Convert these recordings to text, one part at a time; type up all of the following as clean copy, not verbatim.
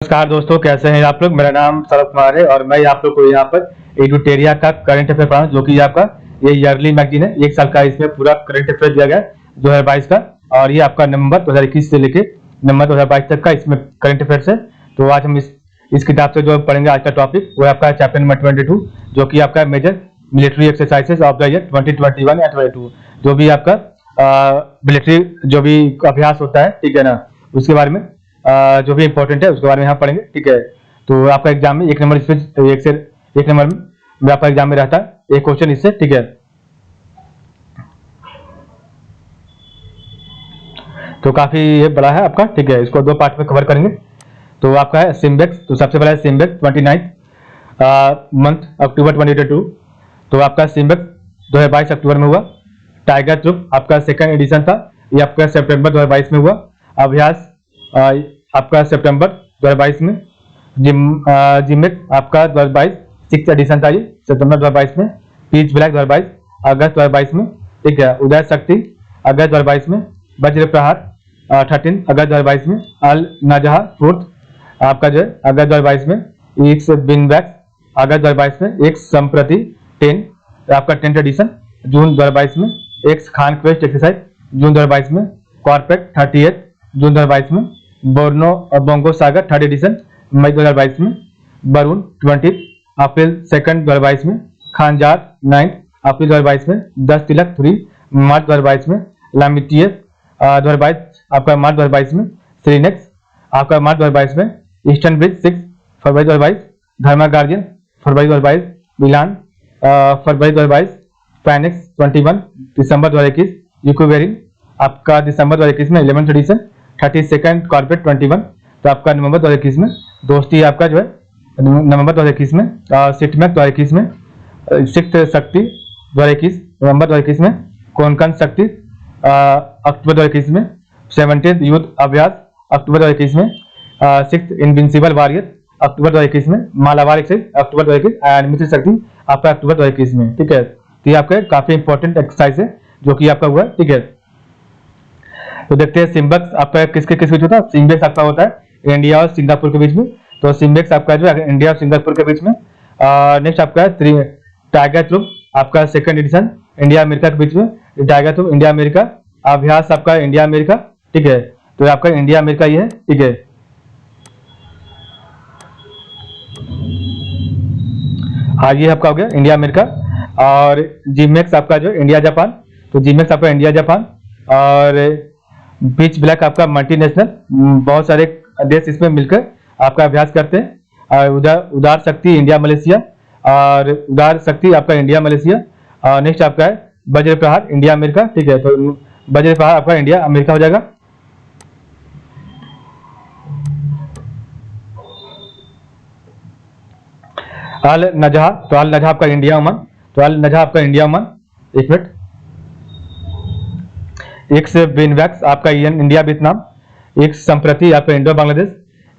नमस्कार दोस्तों, कैसे हैं आप लोग। मेरा नाम शरद कुमार है और मैं आप लोग को यहाँ पर एडुटेरिया का करंट अफेयर पढ़ा, जो कि आपका ये ईयरली मैगजीन है। एक साल का इसमें पूरा करंट अफेयर दिया गया है 2022 का, और ये आपका नवंबर 2021 से लेके नवंबर 2022 तक का इसमें करंट अफेयर्स है। तो आज हम इस किताब से जो पढ़ेंगे, आज का टॉपिक वो आपका चैप्टर नंबर 22, जो कि आपका major military exercises of the year 2021 या 22, जो भी आपका मिलिट्री जो भी अभ्यास होता है, ठीक है ना, उसके बारे में जो भी इंपॉर्टेंट है उसके बारे में यहाँ पढ़ेंगे, ठीक है। तो आपका एग्जाम में एक नंबर इसमें एक नंबर में आपका एग्जाम में रहता है एक क्वेश्चन इससे, ठीक है। तो काफी ये बड़ा है आपका, ठीक है। इसको दो पार्ट में कवर करेंगे। तो आपका है सिम्बेक्स। तो सबसे पहला है सिम्बेक्स 29 मंथ अक्टूबर 2022। तो आपका सिम्बेक्स 2022 अक्टूबर में हुआ। टाइगर ट्रुप आपका सेकंड एडिशन था, ये आपका सितंबर 2022 में हुआ। अभ्यास आपका सितंबर 2022 में। जिमेक आपका 2022 सिक्स एडिशन था, ये सितंबर 2022 में। पीच ब्लैक 2022 अगस्त 2022 में, ठीक है। उदय शक्ति अगस्त 2022 में। वज्र प्रहार 13 अगस्त 2022 में। अल नजहा फोर्थ आपका जो है अगस्त 2022 में। एक्स बिनवैक्स अगस्त 2022 में। एक्स संप्रति 10 आपका 10th एडिशन जून 2022 में। एक्स खान क्वेस्ट एक्सरसाइज जून 2022 में। कॉर्पेट 38 जून 2022 में। बोर्नो बोंगो सागर 3rd एडिशन मई 2022 में। बरून 20 अप्रैल 2nd 2022 में। खानजार 9 अप्रैल 2022 में। 10 तिलक 3 मार्च 2022 में। लामिटियस 2022 आपका मार्च 2022 में। श्रीनेक्स आपका मार्च 2022 में। ईस्टर्न ब्रिज 6 फरवरी 2022। धर्मा गार्जियन फरवरी 2022। मिलान फरवरी 2022। पैनिक्स 21 दिसंबर 2021। यूकोवेरिन आपका दिसंबर 2021 में 11th एडिशन 32nd कॉर्पेट 21। तो आपका नवंबर 2021 में। दोस्ती आपका जो है नवंबर 2021 में। सिटमैक 2021 में। सिक्स शक्ति 2021 नवंबर 2021 में। कोंकण शक्ति अक्टूबर 2021 में। 17th युद्ध अभ्यास अक्टूबर 2021 में। सिक्स इनविंसिबल वॉरियर अक्टूबर 2021 में। मालाबार एक्सरसाइज अक्टूबर 2021 एंड मित्र शक्ति आपका अक्टूबर 2021 में, ठीक है। तो ये आपका काफी इंपॉर्टेंट एक्सरसाइज है जो कि आपका हुआ है, ठीक है। तो देखते हैं सिम्बेक्स आपका किसके किस बीच होता है। सिम्बेक्स आपका होता है इंडिया और सिंगापुर के बीच में। तो सिम्बेक्स आपका जो है इंडिया और सिंगापुर के बीच में। नेक्स्ट आपका है टाइगर ट्रुप आपका सेकंड एडिशन इंडिया अमेरिका के बीच में। टाइगर ट्रुप इंडिया अमेरिका अभ्यास आपका इंडिया अमेरिका, ठीक है। तो आपका इंडिया अमेरिका ये है, ठीक है। हाँ, ये आपका हो गया इंडिया अमेरिका। और जीमेक्स आपका जो इंडिया जापान। तो जीमेक्स आपका इंडिया जापान। और बीच ब्लैक आपका मल्टीनेशनल, बहुत सारे देश इसमें मिलकर आपका अभ्यास करते हैं। उदार शक्ति इंडिया मलेशिया। और उदार शक्ति आपका इंडिया मलेशिया। नेक्स्ट आपका है वज्र प्रहार इंडिया अमेरिका, ठीक है। तो वज्र प्रहार आपका इंडिया अमेरिका हो जाएगा। अल नजहा, तो अल नजहा आपका इंडिया ओमान। तो अल नजहा आपका इंडिया ओमान। एक मिनट। एक्स बिनवैक्स आपका इंडिया वियतनाम। एक्स संप्रति आपका Indo Bangladesh.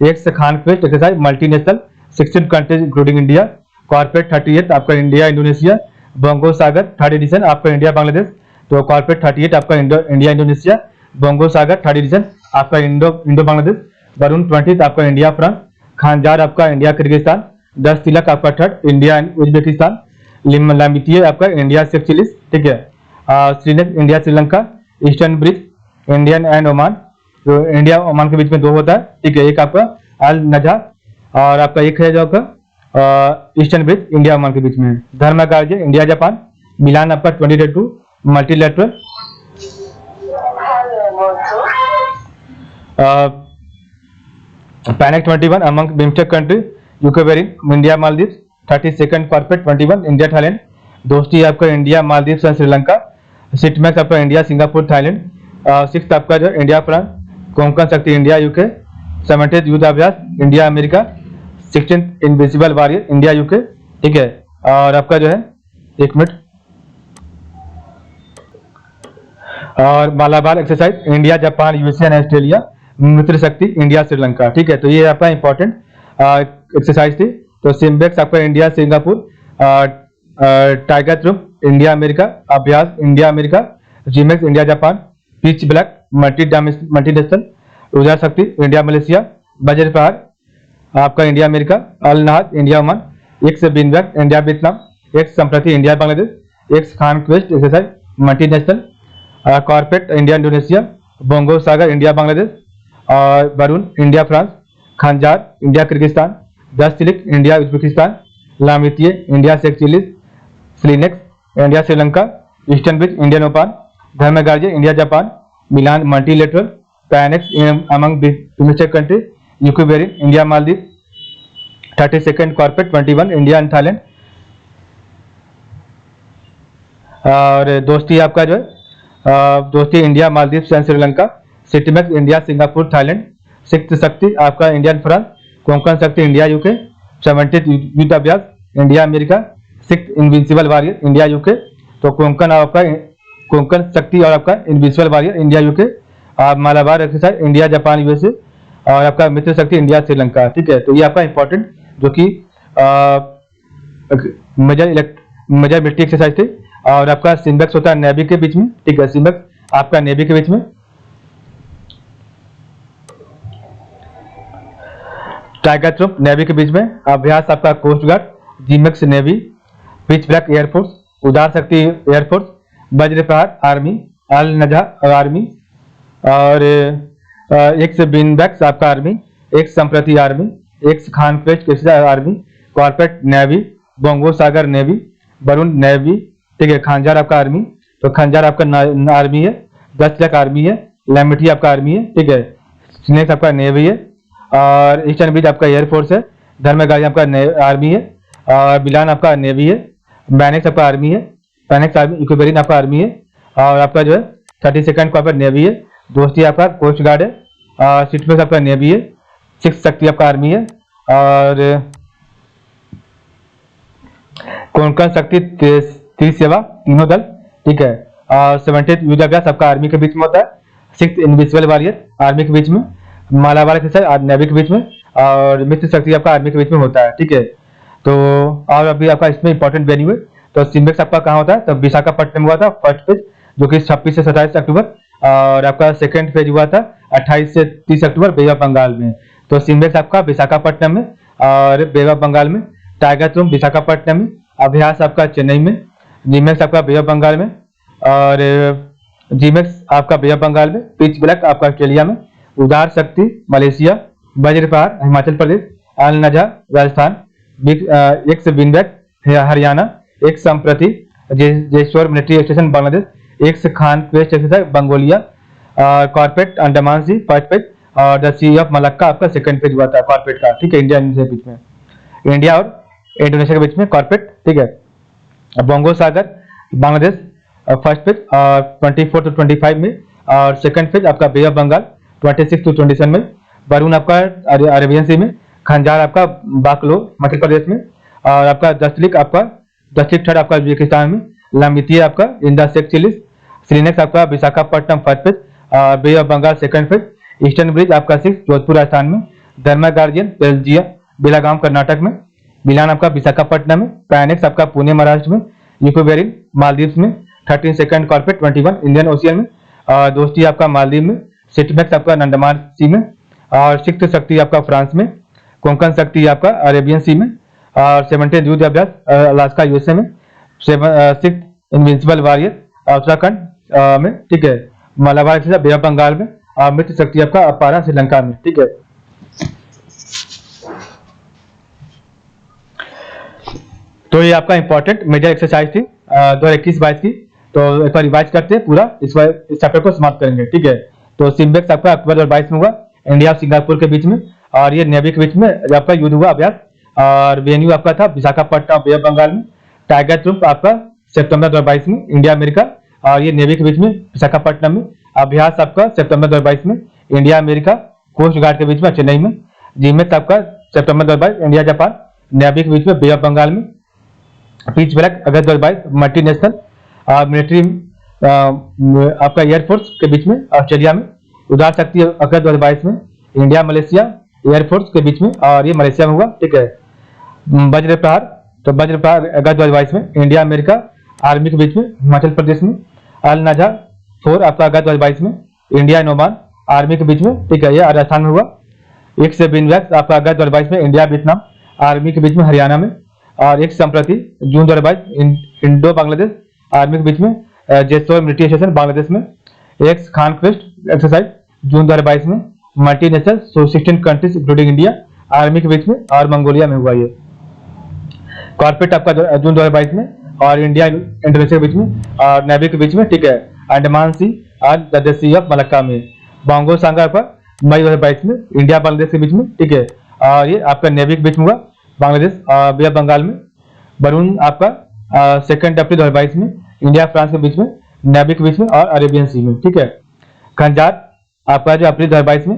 Ex Khaan Quest exercise multinational 16 countries including India. Corporate 38 आपका इंडिया इंडोनेशिया। बोंगो सागर 3rd एडिशन आपका इंडिया बांग्लादेश। तो कॉर्पोरेट 38 आपका इंडिया इंडोनेशिया। बोंगो सागर 3rd एडिशन आपका इंडो बांग्लादेश। वरुण 20 आपका इंडिया फ्रांस। खानजार आपका इंडिया किर्गिस्तान। 10 तिलक आपका 3rd इंडिया उज्बेकिस्तान। लामिटिये आपका इंडिया सेक्चिलिस, ठीक है। SLINEX India Sri Lanka. Eastern Bridge Indian and Oman. तो इंडिया ओमान के बीच में 2 होता है, ठीक है। एक आपका अल नजहा और आपका एक है जो आपका ईस्टर्न ब्रिज इंडिया ओमान के बीच में है। Dharma Guardian India Japan. Milan आपका 2022 multilateral. PANEX 21 among BIMSTEC country. Ekuverin India Maldives. 32nd CORPAT 21 India Thailand. Dosti आपका इंडिया मालदीव और श्रीलंका। सिटमैक्स आपका इंडिया सिंगापुर थाईलैंड। सिक्स आपका जो इंडिया फ्रांस। कोंकण शक्ति India UK. 17th Yudh Abhyas India America. 16th invisible warrior India UK, ठीक है। और आपका जो है एक मिनट। और Malabar exercise India Japan USA and Australia. Mitra Shakti India Sri Lanka, ठीक है। तो ये आपका इंपॉर्टेंट एक्सरसाइज थी। तो सिम्बेक्स आपका India Singapore. Tiger troop India America Abhyas India America. JIMEX India Japan. Pitch Black multinational. Udara Shakti India Malaysia. Vajra Prahar आपका India America, Al Najah India Oman, ex VINBAX India Vietnam, ex Sampriti India Bangladesh, ex Khaan Quest exercise multinational, CORPAT India Indonesia, Bongo Sagar India Bangladesh, और Varuna India France, Khanjar India Kyrgyzstan, Dustlik India Uzbekistan, Lamitiye India Seychelles, SLINEX India Sri Lanka, Eastern bridge India Nepal, Dharma Guardian India Japan, Milan multilateral, PANEX among domestic country, Ekuverin India Maldives, 32nd CORPAT 21 India and Thailand, और दोस्ती आपका जो है Dosti India Maldives and Sri Lanka, SITMEX India Singapore Thailand, sixth Shakti आपका India and France, Konkan शक्ति India UK, 70th Yudh Abhyas India America, sixth invincible warrior India UK. तो कोंकण आपका कोंकण शक्ति और आपका इनविंसिबल वॉरियर इंडिया यूके, और Malabar exercise India Japan USA, और आपका मित्र शक्ति इंडिया श्रीलंका। ठीक है, तो ये आपका इंपॉर्टेंट जो कि मेजर मिलिट्री एक्सरसाइज थी। और आपका सिम्बेक्स होता है नेवी के बीच में। ठीक है, सिम्बेक्स आपका नेवी के बीच में, टाइगर ट्रुप नेवी के बीच में, अभ्यास आपका coast guard, JIMEX navy, Pitch Black air force, Udara Shakti air force, Vajra Prahar army, Al Najah army, और एक्स बिनबैक्स आपका army, ex Sampriti army, ex Khaan Quest army, CORPAT navy, Bongo Sagar navy, Varuna navy. ठीक है, खंजार आपका आर्मी, तो खंजार आपका आर्मी है, 10 लाख आर्मी है, लैमिटी आपका आर्मी है। ठीक है, स्नेक्स आपका नेवी है, और ईस्टर्न ब्रिज आपका एयरफोर्स है, धर्मगारी आपका आर्मी है, और बिलान आपका नेवी है, बैनेक्स आपका आर्मी है, पैनेक्स आर्मी, इक्वेबेरिन आपका आर्मी है, और आपका जो है 32nd कॉर्पोरेट नेवी है, दोस्ती आपका कोस्ट गार्ड है, और सिटमेक्स आपका नेवी है, सिक्स शक्ति आपका आर्मी है, और कोंकण शक्ति त्रिसेवा तीनों दल। ठीक है, और 70th युद्ध अभ्यास आपका आर्मी के बीच में होता है, सिक्स इनविजिबल वॉरियर आर्मी के बीच में, मालाबार एक्सरसाइज नेवी के बीच में, और मित्र शक्ति आपका आर्मी के बीच में होता है। ठीक है, तो और अभी आपका इसमें इंपॉर्टेंट वेन्यू है, तो सिम्बेक्स आपका कहाँ होता है, तो विशाखापट्टनम हुआ था फर्स्ट फेज, जो कि 26 से 27 अक्टूबर, और आपका सेकंड फेज हुआ था 28 से 30 अक्टूबर बे ऑफ बंगाल में। तो सिम्बेक्स आपका विशाखापट्टनम में और बे ऑफ बंगाल में, टाइगर ट्रुप विशाखापट्टनम में, अभ्यास आपका चेन्नई में, जीमेक्स आपका बे ऑफ बंगाल में, और जीमेक्स आपका बे ऑफ बंगाल में, पिच ब्लैक आपका ऑस्ट्रेलिया में, उदार शक्ति Malaysia, Vajra Prahar Himachal Pradesh, Al Najah Rajasthan, ex VINBAX Haryana, ex Sampriti जेश्वर military station Bangladesh, ex Khaan Quest exercise Mongolia, CORPAT Andaman sea first page, और द सी ऑफ मलक्का आपका सेकंड पेज हुआ था कॉर्पोरेट का। ठीक है, इंडिया के बीच में, इंडिया और इंडोनेशिया के बीच में कॉर्पोरेट। ठीक है, बोंगो सागर बांग्लादेश फर्स्ट पेज और 24 to 25 में, और सेकंड पेज आपका बे ऑफ बंगाल 26 to 27 में, वरुण आपका अरेबियन सी में, खंजार आपका बाकलो मध्य प्रदेश में, और आपका दस्तलिक आपका दस्तलिक थर्ड आपका उज्बेकिस्तान में, लामितिये आपका इंडा सेक्चिलिस, स्लिनेक्स आपका Visakhapatnam first page, Bay of Bengal second page, eastern bridge आपका 6 जोधपुर राजस्थान में, धर्मा गार्जियन बेल्जियम बेलागाम कर्नाटक में, मिलान आपका विशाखापट्टनम में, पैनेक्स आपका पुणे महाराष्ट्र में, यूकोबेरिन मालदीव्स में, 32nd कॉर्पोरेट 21 इंडियन ओशियन में, और दोस्ती आपका मालदीव में, सिटमैक्स आपका अंडमान सी में, और सिक्स्थ शक्ति आपका फ्रांस में, कोंकण शक्ति आपका अरेबियन सी में, और 70th Yudh Abhyas Alaska USA में, सिक्स्थ इनविंसिबल वॉरियर उत्तराखंड में। ठीक है, Malabar exercise Bay of Bengal में, और मित्र शक्ति आपका अपारा श्रीलंका में। ठीक है, तो ये आपका इंपॉर्टेंट मेजर एक्सरसाइज थी 2021-22 की। तो एक बार रिवाइज करते हैं पूरा, इस चैप्टर को समाप्त करेंगे। ठीक है, तो सिम्बेक्स आपका अक्टूबर 2022 में हुआ इंडिया और सिंगापुर के बीच में, और ये नेवी के बीच में आपका युद्ध हुआ अभ्यास, और वेन्यू आपका था विशाखापट्टनम बे ऑफ बंगाल में। टाइगर ट्रुप आपका सितंबर 2022 में इंडिया अमेरिका, और ये नेवी के बीच में विशाखापट्टनम में। अभ्यास आपका सितंबर 2022 में इंडिया अमेरिका कोस्ट गार्ड के बीच में चेन्नई में। जीमेक्स आपका सितंबर 2022 इंडिया जापान नेवी के बीच में बे ऑफ बंगाल में। पिच ब्लैक अगस्त 2022 मल्टीनेशनल मिलिट्री आपका एयरफोर्स के बीच में ऑस्ट्रेलिया में। उदार शक्ति अगस्त 2022 में इंडिया मलेशिया एयरफोर्स के बीच में, और ये मलेशिया में हुआ। ठीक है, वज्र प्रहार, तो वज्र प्रहार अगस्त 2022 में इंडिया अमेरिका आर्मी के बीच में हिमाचल प्रदेश में। अल नजहा 4 आपका अगस्त 2022 में इंडिया ओमान आर्मी के बीच में। ठीक है, ये राजस्थान में हुआ। एक से बिनवैक्स आपका अगस्त 2022 में इंडिया वियतनाम आर्मी के बीच में हरियाणा में, और एक संप्रति जून 2022 इंडो बांग्लादेश आर्मी के बीच में जेसोर मिलिट्री स्टेशन बांग्लादेश में। एक खान क्वेस्ट एक्सरसाइज जून 2022 में multinational 16 countries including India army के बीच में और मंगोलिया में हुआ ये। कॉर्पेट आपका जून 2022 में और इंडिया इंडोनेशिया के बीच में और नेवी के बीच में, ठीक है, अंडमान सी और द सी ऑफ मलक्का में। बोंगो सांगा आपका मई 2022 में इंडिया बांग्लादेश के बीच में, ठीक है, और ये आपका नेवी के बीच में हुआ बांग्लादेश और बे ऑफ बंगाल में। बरून आपका 2 अप्रैल 2022 में इंडिया फ्रांस के बीच में, नेवी के बीच में और अरेबियन सी में, ठीक है। खंजार आपका जो अप्रैल 2022 में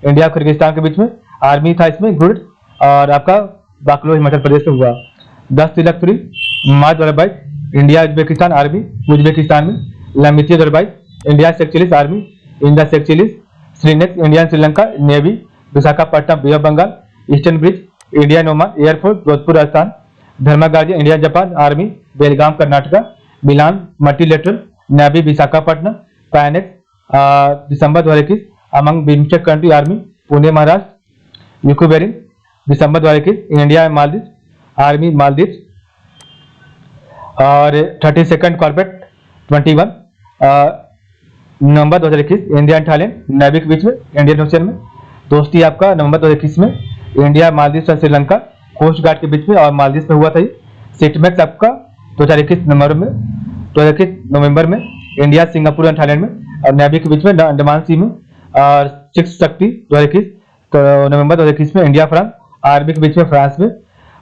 इंडिया किर्गिस्तान के बीच में आर्मी था इसमें इंक्लूडेड, और आपका बाकलो हिमाचल प्रदेश में हुआ। 10 तिलक फ्री March 2022 India Uzbekistan army Uzbekistan में। Lamitiye 2022 India Seychelles army India Seychelles. SLINEX Indian Sri Lanka navy Visakhapatnam bay of Bengal. Eastern Bridge Indian Oman air force Jodhpur Rajasthan. Dharma Guardian India Japan army Belgaum Karnataka. Milan multilateral navy Visakhapatnam. PANEX December 2021 among BIMSTEC country army Pune Maharashtra. Ekuverin December 2021 India Maldives army Maldives. और 32nd CORPAT 21 November 2021 India and Thailand navy के बीच में Indian ocean में। दोस्ती आपका नवंबर 2021 में India Maldives और Sri Lanka coast guard के बीच में और मालदीव में हुआ था। सिटमैक्स आपका 2021 नवंबर में इंडिया सिंगापुर एंड थाईलैंड में और नेवी के बीच में अंडमान सी में। और सिक्स शक्ति 2021 नवंबर 2021 में इंडिया फ्रांस आर्मी के बीच में फ्रांस में।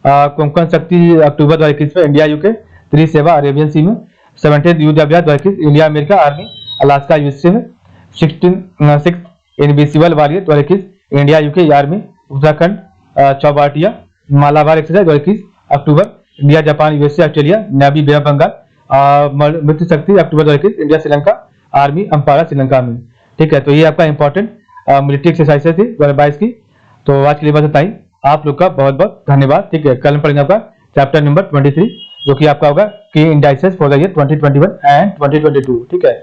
कोंकण शक्ति अक्टूबर 2021 में इंडिया यूके त्रिसेवा अरेबियन सी में। 17th Yudh Abhyas 2021 India America army Alaska USA में। 6th invisible warrior 2021 India UK army Uttarakhand Chaubatia. Malabar exercise 2021 October India Japan USA Australia navy bay of Bengal. मृत्यु Shakti October 2021 India Sri Lanka army Ampara Sri Lanka में, ठीक है। तो ये आपका इंपॉर्टेंट मिलिट्री एक्सरसाइज थी 2022 की। तो आज के लिए बस इतना ही। आप लोग का बहुत बहुत धन्यवाद, ठीक है। कल हम पढ़ेंगे आपका चैप्टर नंबर 23 जो कि आपका होगा की indices for the year 2021 and 2022, ठीक है।